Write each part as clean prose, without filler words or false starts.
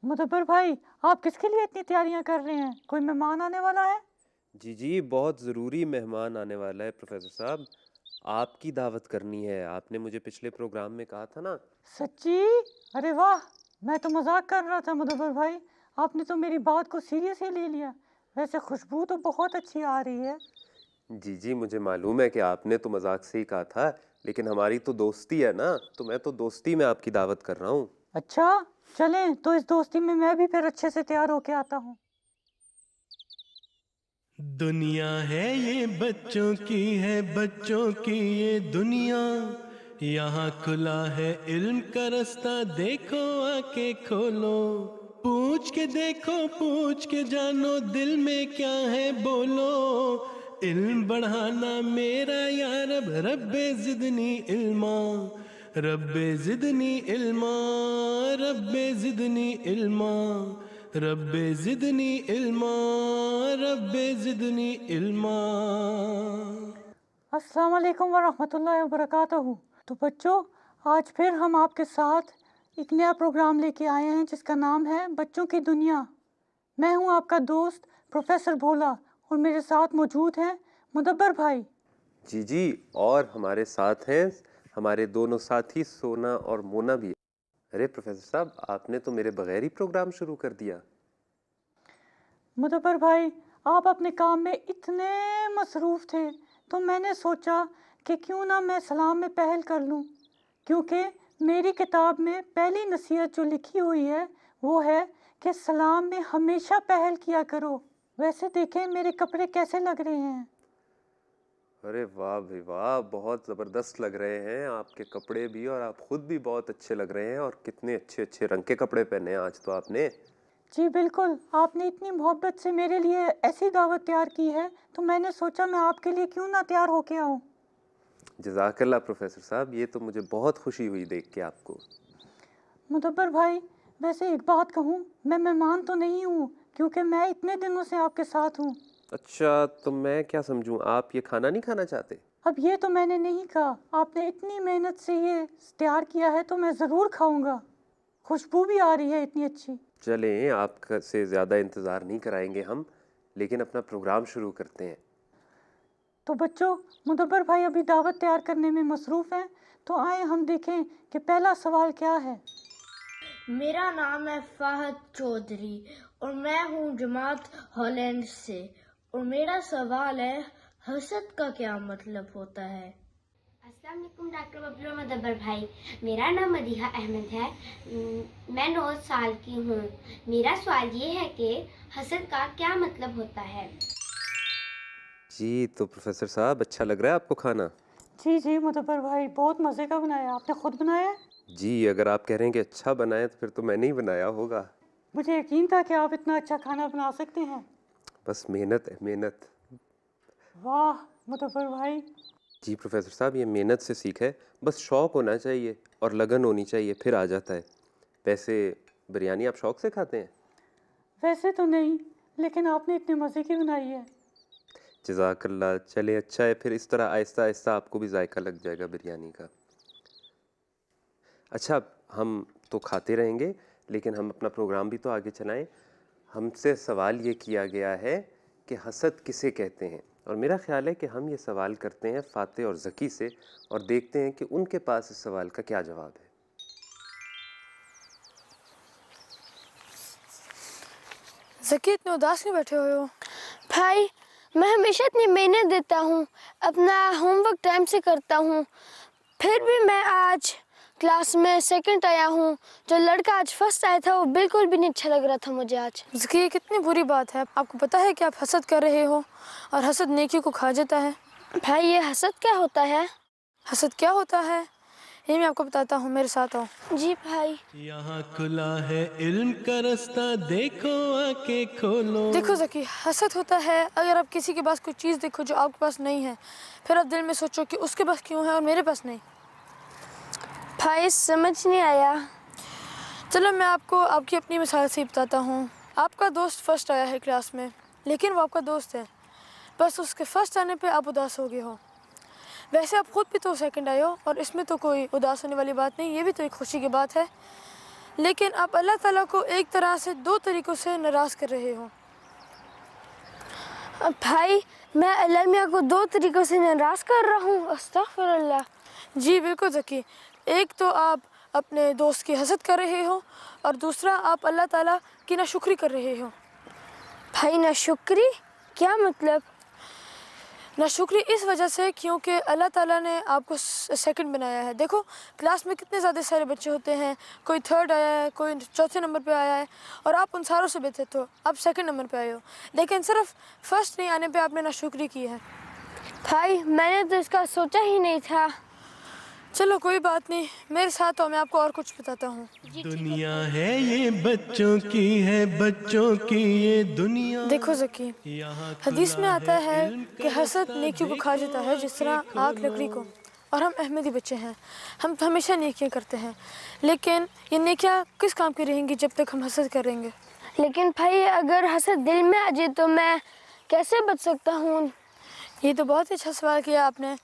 مدبر بھائی، آپ کس کے لیے اتنی تیاریاں کر رہے ہیں؟ کوئی مہمان آنے والا ہے؟ جی جی، بہت ضروری مہمان آنے والا ہے پروفیسر صاحب. آپ کی دعوت کرنی ہے. آپ نے مجھے پچھلے پروگرام میں کہا تھا نا. سچی؟ ارے واہ، میں تو مذاق کر رہا تھا مدبر بھائی. آپ نے تو میری بات کو سیریس ہی لے لیا. ویسے خوشبو تو بہت اچھی آ رہی ہے. جی جی، مجھے معلوم ہے کہ آپ نے تو مذاق سے ہی کہا تھا، لیکن ہماری تو دوستی ہے نا، تو میں تو دوستی میں آپ کی دعوت کر رہا ہوں. اچھا چلیں، تو اس دوستی میں بھی پھر اچھے سے تیار ہو کے آتا ہوں. دنیا ہے یہ بچوں کی ہے، بچوں کی یہ دنیا، یہاں کھلا ہے علم کا رستہ، دیکھو آ کے کھولو، پوچھ کے دیکھو، پوچھ کے جانو، دل میں کیا ہے بولو، علم بڑھانا میرا یا رب، رب زدنی علما، رب زدنی علما، رب زدنی علما، رب زدنی علما، رب زدنی علما. السلام علیکم ورحمۃ اللہ وبرکاتہ. تو بچوں، آج پھر ہم آپ کے ساتھ ایک نیا پروگرام لے کے آئے ہیں جس کا نام ہے بچوں کی دنیا. میں ہوں آپ کا دوست پروفیسر بھولا، اور میرے ساتھ موجود ہیں مدبر بھائی. جی جی، اور ہمارے ساتھ ہیں ہمارے دونوں ساتھی سونا اور مونا بھی. ارے پروفیسر صاحب، آپ نے تو میرے بغیر ہی پروگرام شروع کر دیا. مدبر بھائی، آپ اپنے کام میں اتنے مصروف تھے تو میں نے سوچا کہ کیوں نہ میں سلام میں پہل کر لوں، کیونکہ میری کتاب میں پہلی نصیحت جو لکھی ہوئی ہے وہ ہے کہ سلام میں ہمیشہ پہل کیا کرو. ویسے دیکھیں میرے کپڑے کیسے لگ رہے ہیں. ارے واہ بھائی واہ، بہت زبردست لگ رہے ہیں آپ کے کپڑے بھی، اور آپ خود بھی بہت اچھے لگ رہے ہیں. اور کتنے اچھے اچھے رنگ کے کپڑے پہنے ہیں آج تو آپ نے. جی بالکل، آپ نے اتنی محبت سے میرے لیے ایسی دعوت تیار کی ہے تو میں نے سوچا میں آپ کے لیے کیوں نہ تیار ہو کے آؤں. جزاک اللہ پروفیسر صاحب، یہ تو مجھے بہت خوشی ہوئی دیکھ کے آپ کو. مدبر بھائی، ویسے ایک بات کہوں، میں مہمان تو نہیں ہوں کیونکہ میں اتنے دنوں سے آپ کے ساتھ ہوں. اچھا، تو میں کیا سمجھوں، آپ یہ کھانا نہیں کھانا چاہتے؟ اب یہ تو میں نے نہیں کہا، آپ نے اتنی محنت سے یہ تیار کیا ہے تو میں ضرور کھاؤں گا. خوشبو بھی آ رہی ہے اتنی اچھی. چلیں، آپ سے زیادہ انتظار نہیں کرائیں گے ہم، لیکن اپنا پروگرام شروع کرتے ہیں. تو بچوں، مدبر بھائی ابھی دعوت تیار کرنے میں مصروف ہیں، تو آئیں ہم دیکھیں کہ پہلا سوال کیا ہے. میرا نام ہے فہد چودھری اور میں ہوں جماعت ہالینڈ سے، اور میرا سوال ہے حسد کا کیا مطلب ہوتا ہے؟ السلام علیکم ڈاکٹر ببلو مدبر بھائی. میرا نام مدیحہ احمد ہے. میں 9 سال کی ہوں. میرا سوال یہ ہے کہ حسد کا کیا مطلب ہوتا ہے؟ جی تو پروفیسر صاحب، اچھا لگ رہا ہے آپ کو کھانا؟ جی جی مدبر بھائی، بہت مزے کا بنایا. آپ نے خود بنایا ہے؟ جی، اگر آپ کہہ رہے ہیں کہ اچھا بنائے تو پھر تو میں نے ہی بنایا ہوگا. مجھے یقین تھا کہ آپ اتنا اچھا کھانا بنا سکتے ہیں. بس محنت ہے، محنت. واہ مدبر بھائی. جی پروفیسر صاحب، یہ محنت سے سیکھا ہے، بس شوق ہونا چاہیے اور لگن ہونی چاہیے، پھر آ جاتا ہے. ویسے بریانی آپ شوق سے کھاتے ہیں؟ ویسے تو نہیں، لیکن آپ نے اتنے مزے کی بنائی ہے. جزاک اللہ. چلے اچھا ہے، پھر اس طرح آہستہ آہستہ آپ کو بھی ذائقہ لگ جائے گا بریانی کا. اچھا، ہم تو کھاتے رہیں گے لیکن ہم اپنا پروگرام بھی تو آگے چلائیں. ہم سے سوال یہ کیا گیا ہے کہ حسد کسے کہتے ہیں، اور میرا خیال ہے کہ ہم یہ سوال کرتے ہیں فاتح اور ذکی سے، اور دیکھتے ہیں کہ ان کے پاس اس سوال کا کیا جواب ہے. ذکی، اتنے اداس کیوں بیٹھے ہوئے ہو؟ بھائی، میں ہمیشہ اتنی محنت دیتا ہوں، اپنا ہوم ورک ٹائم سے کرتا ہوں، پھر بھی میں آج کلاس میں سیکنڈ آیا ہوں. جو لڑکا آج فرسٹ آیا تھا وہ بالکل بھی نہیں اچھا لگ رہا تھا مجھے آج. ذکی، یہ کتنی بری بات ہے. آپ کو پتہ ہے کہ آپ حسد کر رہے ہو اور حسد نیکی کو کھا جاتا ہے. بھائی، یہ حسد کیا ہوتا ہے؟ حسد کیا ہوتا ہے یہ میں آپ کو بتاتا ہوں، میرے ساتھ آؤ. جی بھائی. یہاں کھلا ہے علم کا رستہ، دیکھو آ کے کھولو. دیکھو ذکی، حسد ہوتا ہے اگر آپ کسی کے پاس کوئی چیز دیکھو جو آپ کے پاس نہیں ہے، پھر آپ دل میں سوچو کہ اس کے پاس کیوں ہے اور میرے پاس نہیں. بھائی سمجھ نہیں آیا. چلو میں آپ کو آپ کی اپنی مثال سے ہی بتاتا ہوں. آپ کا دوست فرسٹ آیا ہے کلاس میں، لیکن وہ آپ کا دوست ہے، بس اس کے فرسٹ آنے پہ آپ اداس ہو گئے ہو. ویسے آپ خود بھی تو سیکنڈ آئے ہو، اور اس میں تو کوئی اداس ہونے والی بات نہیں، یہ بھی تو ایک خوشی کی بات ہے. لیکن آپ اللہ تعالیٰ کو ایک طرح سے دو طریقوں سے ناراض کر رہے ہو۔ بھائی میں اللہ میاں کو دو طریقوں سے ناراض کر رہا ہوں؟ استغفر اللہ۔ جی بالکل ذکی، ایک تو آپ اپنے دوست کی حسد کر رہے ہو اور دوسرا آپ اللہ تعالیٰ کی ناشکری کر رہے ہو۔ بھائی ناشکری کیا مطلب؟ ناشکری اس وجہ سے کیونکہ اللہ تعالیٰ نے آپ کو سیکنڈ بنایا ہے۔ دیکھو کلاس میں کتنے زیادہ سارے بچے ہوتے ہیں، کوئی تھرڈ آیا ہے، کوئی چوتھے نمبر پہ آیا ہے، اور آپ ان ساروں سے بہتر تو آپ سیکنڈ نمبر پہ آئے ہو، لیکن صرف فرسٹ نہیں آنے پہ آپ نے ناشکری کی ہے۔ بھائی میں نے تو اس کا سوچا ہی نہیں تھا۔ چلو کوئی بات نہیں، میرے ساتھ ہو، میں آپ کو اور کچھ بتاتا ہوں۔ دنیا ہے یہ بچوں کی ہے، بچوں کی یہ دنیا۔ دیکھو ذکی، حدیث میں آتا ہے کہ حسد نیکیوں کو کھا جاتا ہے جس طرح آگ لکڑی کو، اور ہم احمدی بچے ہیں، ہم تو ہمیشہ نیکیاں کرتے ہیں، لیکن یہ نیکیاں کس کام کی رہیں گی جب تک ہم حسد کریں گے؟ لیکن بھائی اگر حسد دل میں آ جائے تو میں کیسے بچ سکتا ہوں؟ یہ تو بہت ہی اچھا سوال کیا آپ نے،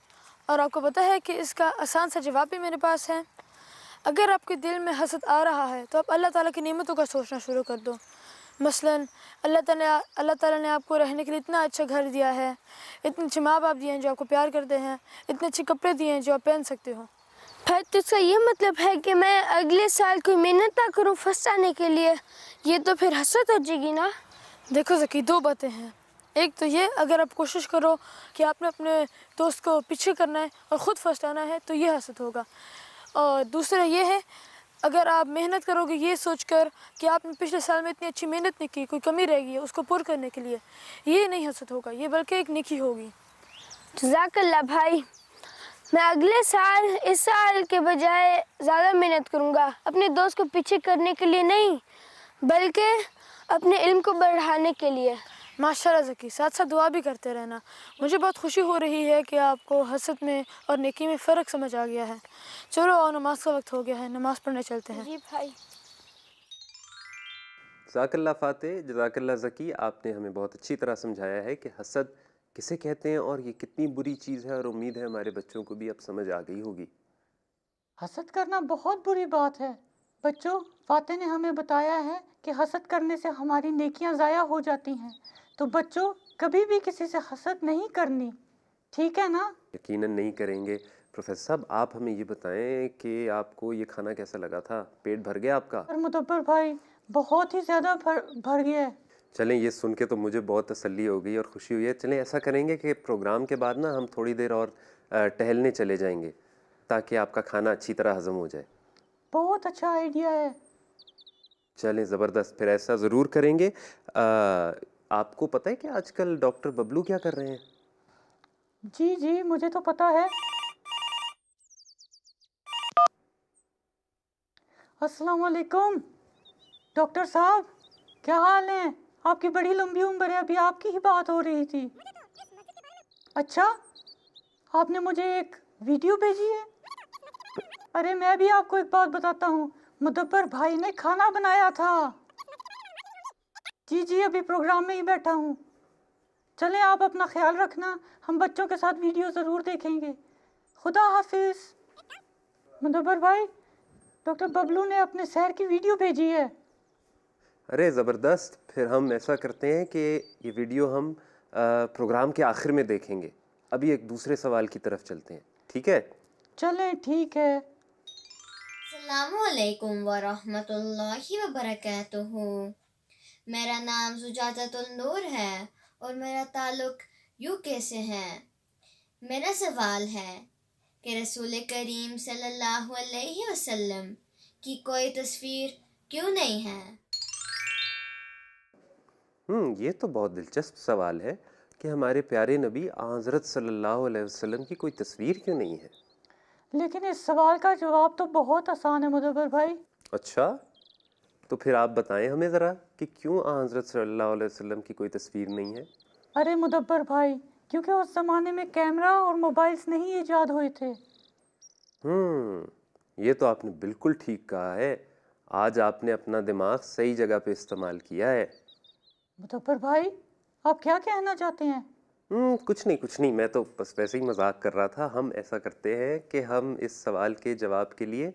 اور آپ کو پتہ ہے کہ اس کا آسان سا جواب بھی میرے پاس ہے۔ اگر آپ کے دل میں حسد آ رہا ہے تو آپ اللہ تعالیٰ کی نعمتوں کا سوچنا شروع کر دو۔ مثلاً اللہ تعالیٰ نے آپ کو رہنے کے لیے اتنا اچھا گھر دیا ہے، اتنے اچھے ماں باپ دیے ہیں جو آپ کو پیار کرتے ہیں، اتنے اچھے کپڑے دیے ہیں جو آپ پہن سکتے ہو۔ پھر تو اس کا یہ مطلب ہے کہ میں اگلے سال کوئی محنت نہ کروں فرسٹ آنے کے لیے، یہ تو پھر حسد ہو جائے گی نا؟ دیکھو ذکی، دو باتیں ہیں۔ ایک تو یہ، اگر آپ کوشش کرو کہ آپ نے اپنے دوست کو پیچھے کرنا ہے اور خود فرسٹ آنا ہے تو یہ حسد ہوگا، اور دوسرا یہ ہے اگر آپ محنت کرو گے یہ سوچ کر کہ آپ نے پچھلے سال میں اتنی اچھی محنت نہیں کی، کوئی کمی رہ گئی ہے اس کو پور کرنے کے لیے، یہ نہیں حسد ہوگا، یہ بلکہ ایک نیکی ہوگی۔ جزاک اللہ بھائی، میں اگلے سال اس سال کے بجائے زیادہ محنت کروں گا، اپنے دوست کو پیچھے کرنے کے لیے نہیں بلکہ اپنے علم کو بڑھانے کے لیے۔ ماشاء اللہ ذکی، ساتھ ساتھ دعا بھی کرتے رہنا۔ مجھے بہت خوشی ہو رہی ہے کہ آپ کو حسد میں اور نیکی میں فرق سمجھ آ گیا ہے۔ چلو اور نماز کا وقت ہو گیا ہے، نماز پڑھنے چلتے ہیں۔ جی بھائی۔ جزاک اللہ فاتح، جزاک اللہ ذکی، آپ نے ہمیں بہت اچھی طرح سمجھایا ہے کہ حسد کسے کہتے ہیں اور یہ کتنی بری چیز ہے، اور امید ہے ہمارے بچوں کو بھی اب سمجھ آ گئی ہوگی۔ حسد کرنا بہت بری بات ہے۔ بچوں، فاتح نے ہمیں بتایا ہے کہ حسد کرنے سے ہماری نیکیاں ضائع ہو جاتی ہیں، تو بچوں کبھی بھی کسی سے حسد نہیں کرنی، ٹھیک ہے نا؟ یقیناً نہیں کریں گے۔ پروفیسر صاحب، آپ ہمیں یہ بتائیں کہ آپ کو یہ کھانا کیسا لگا تھا؟ پیٹ بھر گیا آپ کا؟ اور مدبر بھائی بہت ہی زیادہ بھر گیا ہے۔ چلیں، یہ سن کے تو مجھے بہت تسلی ہو گئی اور خوشی ہوئی ہے۔ چلیں ایسا کریں گے کہ پروگرام کے بعد نا ہم تھوڑی دیر اور ٹہلنے چلے جائیں گے تاکہ آپ کا کھانا اچھی طرح ہضم ہو جائے۔ بہت اچھا آئیڈیا ہے۔ چلیں زبردست، پھر ایسا ضرور کریں گے۔ آپ کو پتہ ہے کہ آج کل ڈاکٹر ببلو کیا کر رہے ہیں؟ جی جی مجھے تو پتہ ہے۔ السلام علیکم ڈاکٹر صاحب، کیا حال ہے؟ آپ کی بڑی لمبی عمر ہے، ابھی آپ کی ہی بات ہو رہی تھی۔ اچھا، آپ نے مجھے ایک ویڈیو بھیجی ہے؟ ارے میں بھی آپ کو ایک بات بتاتا ہوں، مدبر بھائی نے کھانا بنایا تھا۔ جی جی ابھی پروگرام میں ہی بیٹھا ہوں۔ چلیں آپ اپنا خیال رکھنا، ہم بچوں کے ساتھ ویڈیو ضرور دیکھیں گے۔ خدا حافظ۔ مدبر بھائی، ڈاکٹر ببلو نے اپنے سیر کی ویڈیو بھیجی ہے۔ ارے زبردست، پھر ہم ایسا کرتے ہیں کہ یہ ویڈیو ہم پروگرام کے آخر میں دیکھیں گے۔ ابھی ایک دوسرے سوال کی طرف چلتے ہیں، ٹھیک ہے؟ چلیں ٹھیک ہے۔ السلام علیکم ورحمۃ اللہ وبرکاتہ۔ میرا نام زجاجۃ النور ہے اور میرا تعلق UK سے ہے۔ میرا سوال ہے کہ رسول کریم صلی اللہ علیہ وسلم کی کوئی تصویر کیوں نہیں ہے؟ یہ تو بہت دلچسپ سوال ہے کہ ہمارے پیارے نبی حضرت صلی اللہ علیہ وسلم کی کوئی تصویر کیوں نہیں ہے؟ لیکن اس سوال کا جواب تو بہت آسان ہے مدبر بھائی۔ اچھا، تو پھر آپ بتائیں ہمیں ذرا کہ کیوں حضرت صلی اللہ علیہ وسلم کی کوئی تصویر نہیں ہے؟ ارے مدبر بھائی، کیونکہ اس زمانے میں کیمرہ اور موبائلز نہیں ایجاد ہوئے تھے۔ یہ تو آپ نے بالکل ٹھیک کہا ہے۔ آج آپ نے اپنا دماغ صحیح جگہ پہ استعمال کیا ہے۔ مدبر بھائی آپ کیا کہنا چاہتے ہیں؟ کچھ نہیں، میں تو بس ویسے ہی مذاق کر رہا تھا۔ ہم ایسا کرتے ہیں کہ ہم اس سوال کے جواب کے لیے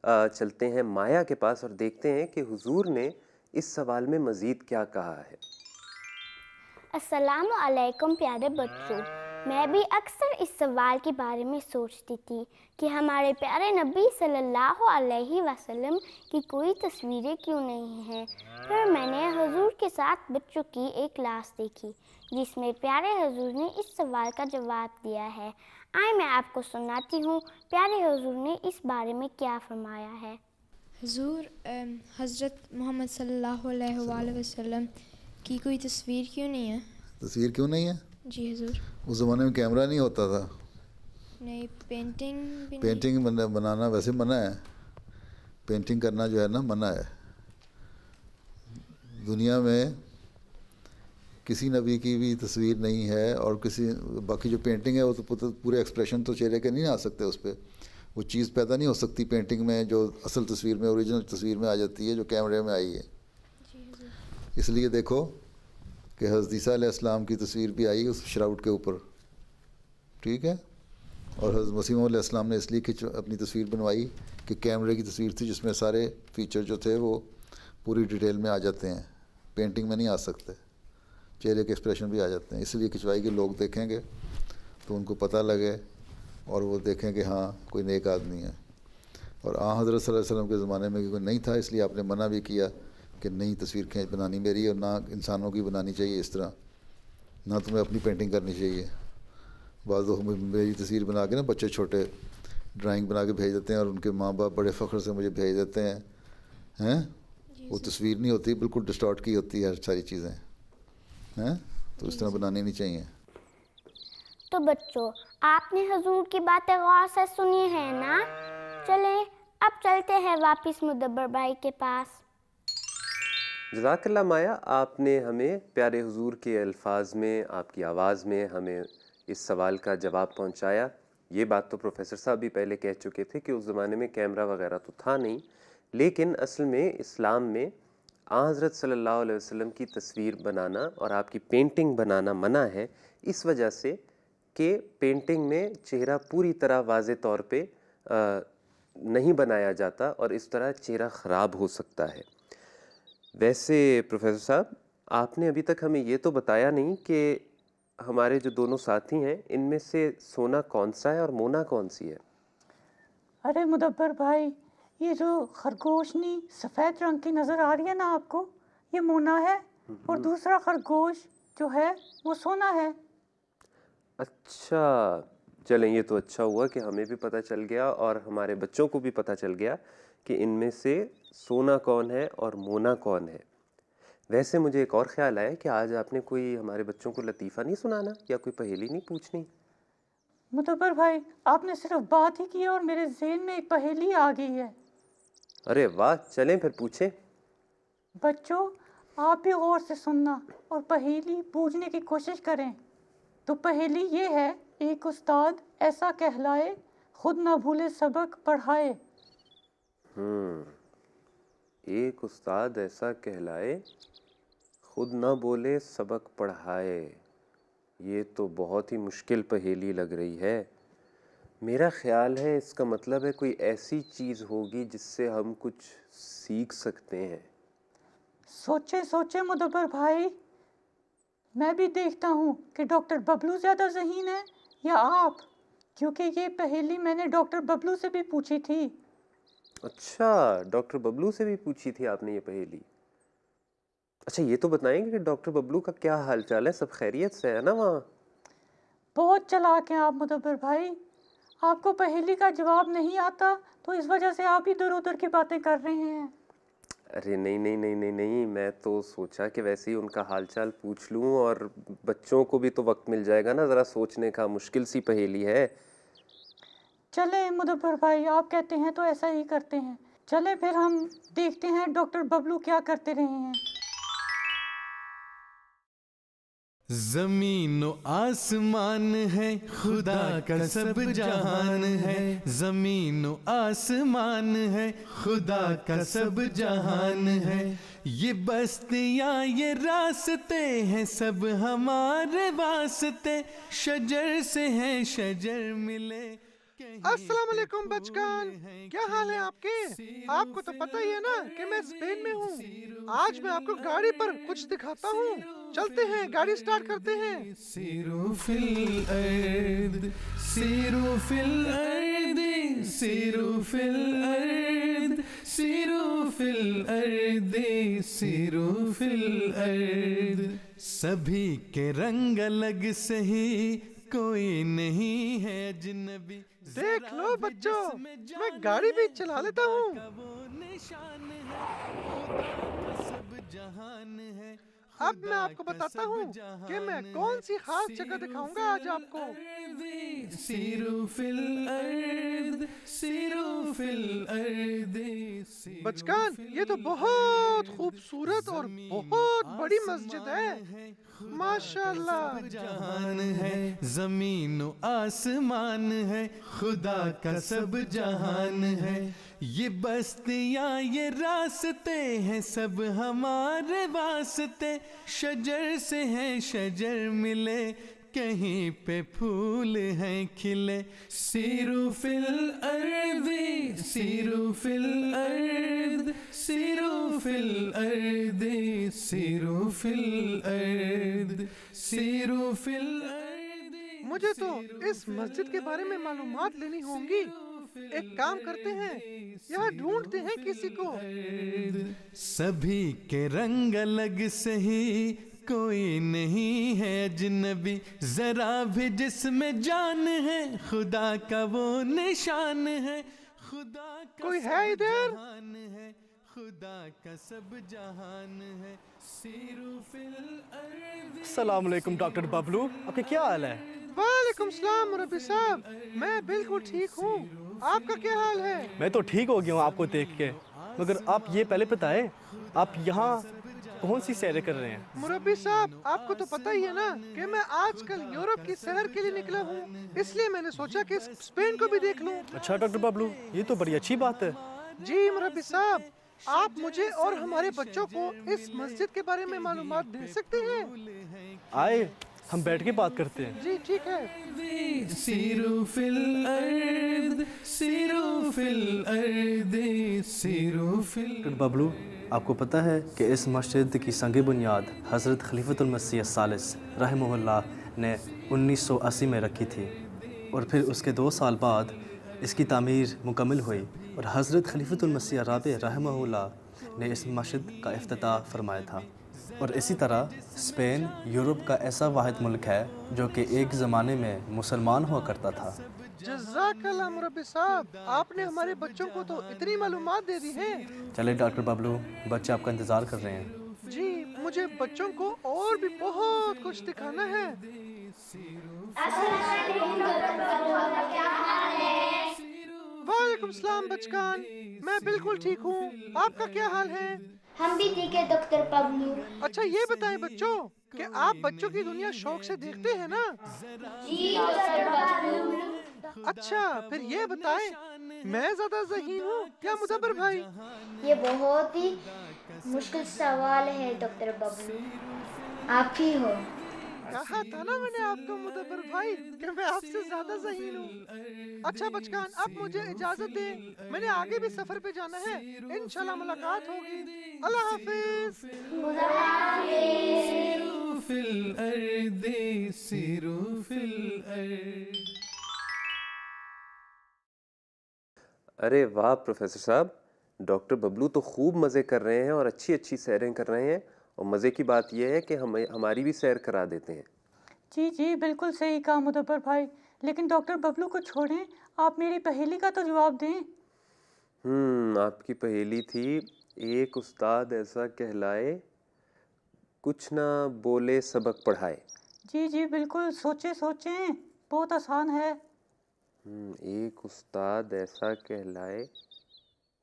چلتے ہیں مایا کے پاس اور دیکھتے ہیں کہ حضور نے اس سوال میں مزید کیا کہا ہے۔ السلام علیکم پیارے بچوں، میں بھی اکثر اس سوال کے بارے میں سوچتی تھی کہ ہمارے پیارے نبی صلی اللہ علیہ وسلم کی کوئی تصویریں کیوں نہیں ہیں۔ پھر میں نے حضور کے ساتھ بچوں کی ایک کلاس دیکھی جس میں پیارے حضور نے اس سوال کا جواب دیا ہے۔ آئے میں آپ کو سناتی ہوں پیارے حضور نے اس بارے میں کیا فرمایا ہے۔ حضور، حضرت محمد صلی اللہ علیہ وآلہ وسلم کی کوئی تصویر کیوں نہیں ہے؟ تصویر کیوں نہیں ہے؟ جی حضور۔ اس زمانے میں کیمرہ نہیں ہوتا تھا۔ نہیں، پینٹنگ بھی نہیں۔ پینٹنگ بنانا ویسے منع ہے، پینٹنگ کرنا جو ہے نا منع ہے۔ دنیا میں کسی نبی کی بھی تصویر نہیں ہے، اور کسی باقی جو پینٹنگ ہے وہ تو پورے ایکسپریشن تو چہرے کے نہیں آ سکتے، اس پہ وہ چیز پیدا نہیں ہو سکتی پینٹنگ میں جو اصل تصویر میں اوریجنل تصویر میں آ جاتی ہے جو کیمرے میں آئی ہے۔ اس لیے دیکھو کہ حضرت عیسیٰ علیہ السلام کی تصویر بھی آئی اس شراؤٹ کے اوپر، ٹھیک ہے، اور حضرت مسیح علیہ السلام نے اس لیے اپنی تصویر بنوائی کہ کیمرے کی تصویر تھی جس میں سارے فیچر جو تھے وہ پوری ڈیٹیل میں آ جاتے ہیں، پینٹنگ میں نہیں آ سکتے، چہرے کے ایکسپریشن بھی آ جاتے ہیں۔ اس لیے کھنچوائی کے لوگ دیکھیں گے تو ان کو پتہ لگے اور وہ دیکھیں کہ ہاں کوئی نیک آدمی ہے۔ اور حضرت صلی اللہ علیہ وسلم کے زمانے میں کوئی نہیں تھا، اس لیے آپ نے منع بھی کیا کہ نئی تصویر کھینچ بنانی میری، اور نہ انسانوں کی بنانی چاہیے اس طرح، نہ تمہیں اپنی پینٹنگ کرنی چاہیے۔ بعض لوگ میری تصویر بنا کے نا بچے چھوٹے ڈرائنگ بنا کے بھیج دیتے ہیں اور ان کے ماں باپ بڑے فخر سے مجھے بھیج دیتے ہیں وہ تصویر نہیں ہوتی، بالکل ڈسٹارٹ کی ہوتی ہے ساری چیزیں، تو اس طرح بنانی نہیں چاہیے۔ تو بچوں، آپ نے حضور کی باتیں غور سے سنی ہیں نا؟ چلیں اب چلتے ہیں واپس مدبر بھائی کے پاس۔ جزاک اللہ مایا، آپ نے ہمیں پیارے حضور کے الفاظ میں، آپ کی آواز میں ہمیں اس سوال کا جواب پہنچایا۔ یہ بات تو پروفیسر صاحب بھی پہلے کہہ چکے تھے کہ اس زمانے میں کیمرہ وغیرہ تو تھا نہیں، لیکن اصل میں اسلام میں حضرت صلی اللہ علیہ وسلم کی تصویر بنانا اور آپ کی پینٹنگ بنانا منع ہے، اس وجہ سے کہ پینٹنگ میں چہرہ پوری طرح واضح طور پہ نہیں بنایا جاتا اور اس طرح چہرہ خراب ہو سکتا ہے۔ ویسے پروفیسر صاحب، آپ نے ابھی تک ہمیں یہ تو بتایا نہیں کہ ہمارے جو دونوں ساتھی ہیں ان میں سے سونا کون سا ہے اور مونا کون سی ہے؟ ارے مدبر بھائی، یہ جو خرگوشنی سفید رنگ کی نظر آ رہی ہے نا آپ کو، یہ مونا ہے، اور دوسرا خرگوش جو ہے وہ سونا ہے۔ اچھا، چلیں یہ تو اچھا ہوا کہ ہمیں بھی پتہ چل گیا اور ہمارے بچوں کو بھی پتہ چل گیا کہ ان میں سے سونا کون ہے اور مونا کون ہے۔ ویسے مجھے ایک اور خیال آیا کہ آج آپ نے کوئی ہمارے بچوں کو لطیفہ نہیں سنانا یا کوئی پہیلی نہیں پوچھنی؟ مدبر بھائی، آپ نے صرف بات ہی کی اور میرے ذہن میں ایک پہیلی آ گئی ہے۔ ارے واہ، چلیں پھر پوچھیں۔ بچوں، آپ بھی غور سے سننا اور پہیلی بوجھنے کی کوشش کریں۔ تو پہیلی یہ ہے، ایک استاد ایسا کہلائے خود نہ بھولے سبق پڑھائے۔ ایک استاد ایسا کہلائے خود نہ بولے سبق پڑھائے، یہ تو بہت ہی مشکل پہیلی لگ رہی ہے۔ میرا خیال ہے اس کا مطلب ہے کوئی ایسی چیز ہوگی جس سے ہم کچھ سیکھ سکتے ہیں۔ سوچے سوچے مدبر بھائی، میں بھی دیکھتا ہوں کہ ڈاکٹر ببلو زیادہ ذہین ہے یا آپ، کیونکہ یہ پہیلی میں نے ڈاکٹر ببلو سے بھی پوچھی تھی۔ اچھا، ڈاکٹر ببلو سے بھی پوچھی تھی آپ نے یہ پہیلی؟ اچھا یہ تو بتائیں گے کہ ڈاکٹر ببلو کا کیا حال چال ہے، سب خیریت سے ہے نا وہاں؟ بہت چلاک ہیں آپ مدبر بھائی، آپ کو پہیلی کا جواب نہیں آتا تو اس وجہ سے آپ ادھر ادھر کی باتیں کر رہے ہیں۔ ارے نہیں نہیں نہیں نہیں نہیں، میں تو سوچا کہ ویسے ہی ان کا حال چال پوچھ لوں، اور بچوں کو بھی تو وقت مل جائے گا نا ذرا سوچنے کا، مشکل سی پہیلی ہے۔ چلیں مدبر بھائی، آپ کہتے ہیں تو ایسا ہی کرتے ہیں۔ چلیں پھر ہم دیکھتے ہیں ڈاکٹر ببلو کیا کرتے رہے ہیں۔ زمین و آسمان ہے خدا کا سب جہان ہے، زمین و آسمان ہے خدا کا سب جہان ہے، یہ بستیاں یہ راستے ہیں سب ہمارے واسطے، شجر سے ہیں شجر ملے۔ السلام علیکم بچگان، کیا حال ہے آپ کے؟ آپ کو تو پتہ ہی ہے نا کہ میں اسپین میں ہوں۔ آج میں آپ کو گاڑی پر کچھ دکھاتا ہوں، چلتے ہیں گاڑی سٹارٹ کرتے ہیں۔ سیروا فی الارض سیروا فی الارض سیروا فی الارض سیروا فی الارض سیروا فی الارض، سبھی کے رنگ الگ سہی کوئی نہیں ہے اجنبی۔ دیکھ لو بچوں، میں گاڑی بھی چلا لیتا ہوں۔ وہ نشان ہے سب جہان ہے، اب میں آپ کو بتاتا ہوں کہ میں کون سی خاص جگہ دکھاؤں گا آج آپ کو۔ سیروا فی الارض سیروا فی الارض۔ بچگان، یہ تو بہت خوبصورت اور بہت بڑی مسجد ہے، ماشاءاللہ۔ جہان ہے، زمین و آسمان ہے، خدا کا سب جہان ہے، یہ بستیاں یہ راستے ہیں سب ہمارے واسطے، شجر سے ہیں شجر ملے، کہیں پہ پھول ہیں کھلے، سیروا فی الارض سیروا فی الارض سیروا فی الارض سیروا فی الارض سیروا فی الارض۔ مجھے تو اس مسجد کے بارے میں معلومات لینی ہوں گی، ایک کام کرتے ہیں، یہاں ڈھونڈتے ہیں کسی کو۔ سبھی کے رنگ الگ سہی کوئی نہیں ہے اجنبی، ذرا بھی جسم جان ہے خدا کا وہ نشان ہے، خدا کا کوئی ہے ادھر؟ جہان ہے، خدا کا سب جہان ہے، سیروا فی الارض۔ السلام علیکم ڈاکٹر ببلو، آپ کا کیا حال ہے؟ وعلیکم السلام مربی صاحب، میں بالکل ٹھیک ہوں، آپ کا کیا حال ہے؟ میں تو ٹھیک ہو گیا ہوں آپ کو دیکھ کے، مگر آپ یہ پہلے بتائیں آپ یہاں کون سی سیریں کر رہے ہیں؟ مربی صاحب، آپ کو تو پتہ ہی ہے نا کہ میں آج کل یورپ کی سیر کے لیے نکلا ہوں، اس لیے میں نے سوچا کہ اسپین کو بھی دیکھ لوں۔ اچھا ڈاکٹر ببلو، یہ تو بڑی اچھی بات ہے۔ جی مربی صاحب، آپ مجھے اور ہمارے بچوں کو اس مسجد کے بارے میں معلومات دے سکتے ہیں؟ آئے ہم بیٹھ کے بات کرتے ہیں۔ جی ٹھیک ہے۔ سیروا فی الارض سیروا فی الارض سیروا فی الارض۔ ڈاکٹر ببلو، آپ کو پتہ ہے کہ اس مسجد کی سنگ بنیاد حضرت خلیفۃ المسیح الثالث رحمہ اللہ نے 1980 میں رکھی تھی، اور پھر اس کے 2 سال بعد اس کی تعمیر مکمل ہوئی، اور حضرت خلیفۃ المسیح الرابع رحمہ اللہ نے اس مسجد کا افتتاح فرمایا تھا۔ اور اسی طرح اسپین یورپ کا ایسا واحد ملک ہے جو کہ ایک زمانے میں مسلمان ہوا کرتا تھا۔ جزاک اللہ مربی صاحب، آپ نے ہمارے بچوں کو تو اتنی معلومات دے دی ہیں۔ چلے ڈاکٹر ببلو، بچے آپ کا انتظار کر رہے ہیں۔ جی مجھے بچوں کو اور بھی بہت کچھ دکھانا ہے۔ وعلیکم السلام بچگان، میں بالکل ٹھیک ہوں، آپ کا کیا حال ہے؟ ہم بھی ٹھیک ہے ڈاکٹر ببلو۔ اچھا یہ بتائیں بچوں کہ آپ بچوں کی دنیا شوق سے دیکھتے ہیں نا؟ جی ڈاکٹر ببلو۔ اچھا پھر یہ بتائیں، میں زیادہ ذہین ہوں یا مدبر بھائی؟ یہ بہت ہی مشکل سوال ہے ڈاکٹر ببلو، آپ ہی ہو۔ کہا تھا نا میں نے آپ کو مدبر بھائی کہ میں آپ سے زیادہ ذہین ہوں۔ اچھا بچگان، اب مجھے اجازت دیں، میں نے آگے بھی سفر پہ جانا ہے، انشاءاللہ ملاقات ہوگی، اللہ حافظ۔ سیروا فی الارض سیروا فی الارض۔ ارے واہ پروفیسر صاحب، ڈاکٹر ببلو تو خوب مزے کر رہے ہیں اور اچھی اچھی سیریں کر رہے ہیں، اور مزے کی بات یہ ہے کہ ہماری بھی سیر کرا دیتے ہیں۔ جی جی بالکل صحیح کہا مدبر بھائی، لیکن ڈاکٹر ببلو کو چھوڑیں، آپ میری پہیلی کا تو جواب دیں۔ آپ کی پہیلی تھی، ایک استاد ایسا کہلائے کچھ نہ بولے سبق پڑھائے۔ جی جی بالکل، سوچیں، بہت آسان ہے۔ ایک استاد ایسا کہلائے،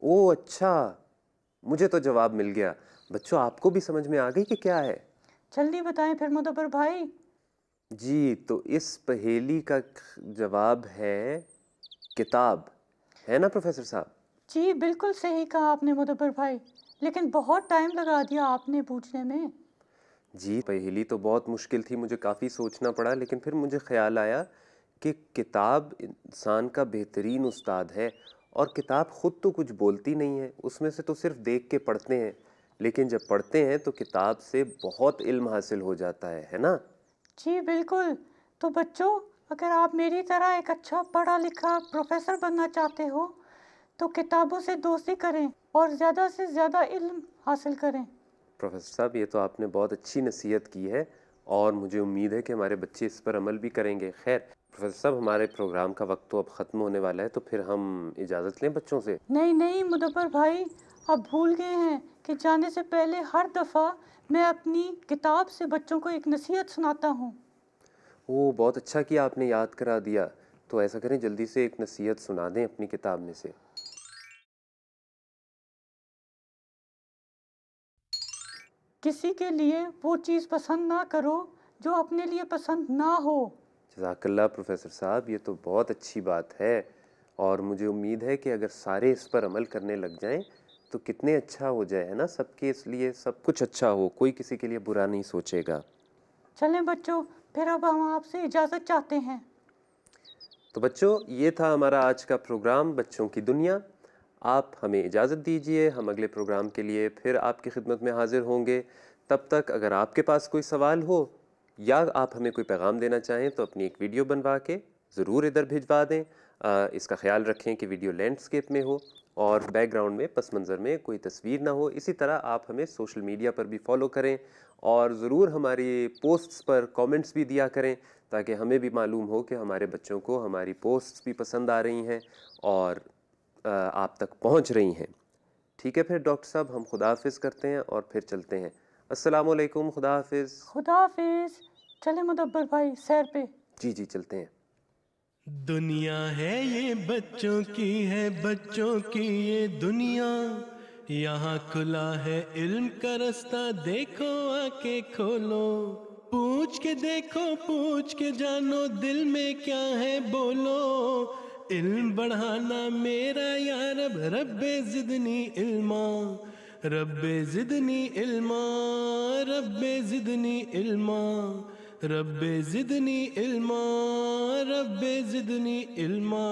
او اچھا، مجھے تو جواب مل گیا۔ بچوں آپ کو بھی سمجھ میں آ گئی کہ کیا ہے؟ جلدی بتائیں پھر مدبر بھائی۔ جی تو اس پہیلی کا جواب ہے کتاب، ہے نا پروفیسر صاحب؟ جی بالکل صحیح کہا آپ نے مدبر بھائی، لیکن بہت ٹائم لگا دیا آپ نے پوچھنے میں۔ جی پہیلی تو بہت مشکل تھی، مجھے کافی سوچنا پڑا، لیکن پھر مجھے خیال آیا کہ کتاب انسان کا بہترین استاد ہے، اور کتاب خود تو کچھ بولتی نہیں ہے، اس میں سے تو صرف دیکھ کے پڑھتے ہیں، لیکن جب پڑھتے ہیں تو کتاب سے بہت علم حاصل ہو جاتا ہے نا؟ جی بالکل. تو بچوں، اگر آپ میری طرح ایک اچھا پڑھا لکھا پروفیسر بننا چاہتے ہو تو کتابوں سے دوستی کریں اور زیادہ سے زیادہ علم حاصل کریں. پروفیسر صاحب، یہ تو آپ نے بہت اچھی نصیحت کی ہے، اور مجھے امید ہے کہ ہمارے بچے اس پر عمل بھی کریں گے. خیر پروفیسر صاحب، ہمارے پروگرام کا وقت تو اب ختم ہونے والا ہے، تو پھر ہم اجازت لیں بچوں سے؟ نہیں مدبر بھائی، آپ بھول گئے ہیں کہ جانے سے پہلے ہر دفعہ میں اپنی کتاب سے بچوں کو ایک نصیحت سناتا ہوں. وہ بہت اچھا کیا آپ نے یاد کرا دیا. تو ایسا کریں، جلدی سے ایک نصیحت سنا دیں اپنی کتاب میں سے. کسی کے لیے وہ چیز پسند نہ کرو جو اپنے لیے پسند نہ ہو. جزاک اللہ پروفیسر صاحب، یہ تو بہت اچھی بات ہے، اور مجھے امید ہے کہ اگر سارے اس پر عمل کرنے لگ جائیں تو کتنے اچھا ہو جائے، ہے نا؟ سب کے اس لیے سب کچھ اچھا ہو، کوئی کسی کے لیے برا نہیں سوچے گا. چلیں بچوں، پھر اب ہم آپ سے اجازت چاہتے ہیں. تو بچوں، یہ تھا ہمارا آج کا پروگرام بچوں کی دنیا. آپ ہمیں اجازت دیجئے، ہم اگلے پروگرام کے لیے پھر آپ کی خدمت میں حاضر ہوں گے. تب تک اگر آپ کے پاس کوئی سوال ہو یا آپ ہمیں کوئی پیغام دینا چاہیں تو اپنی ایک ویڈیو بنوا کے ضرور ادھر بھجوا دیں. اس کا خیال رکھیں کہ ویڈیو لینڈسکیپ میں ہو اور بیک گراؤنڈ میں پس منظر میں کوئی تصویر نہ ہو. اسی طرح آپ ہمیں سوشل میڈیا پر بھی فالو کریں اور ضرور ہماری پوسٹس پر کامنٹس بھی دیا کریں، تاکہ ہمیں بھی معلوم ہو کہ ہمارے بچوں کو ہماری پوسٹس بھی پسند آ رہی ہیں اور آپ تک پہنچ رہی ہیں. ٹھیک ہے، پھر ڈاکٹر صاحب ہم خدا حافظ کرتے ہیں اور پھر چلتے ہیں. السلام علیکم. خدا حافظ. خدا حافظ. چلیں مدبر بھائی، سیر پہ. جی چلتے ہیں. دنیا ہے یہ بچوں کی، ہے بچوں کی یہ دنیا، یہاں کھلا ہے علم کا رستہ، دیکھو آ کے کھولو. پوچھ کے دیکھو، پوچھ کے جانو، دل میں کیا ہے بولو. علم بڑھانا میرا یا رب، رب زدنی علما، رب زدنی علما، رب زدنی علما، رب زدنی علما، رب زدنی علما.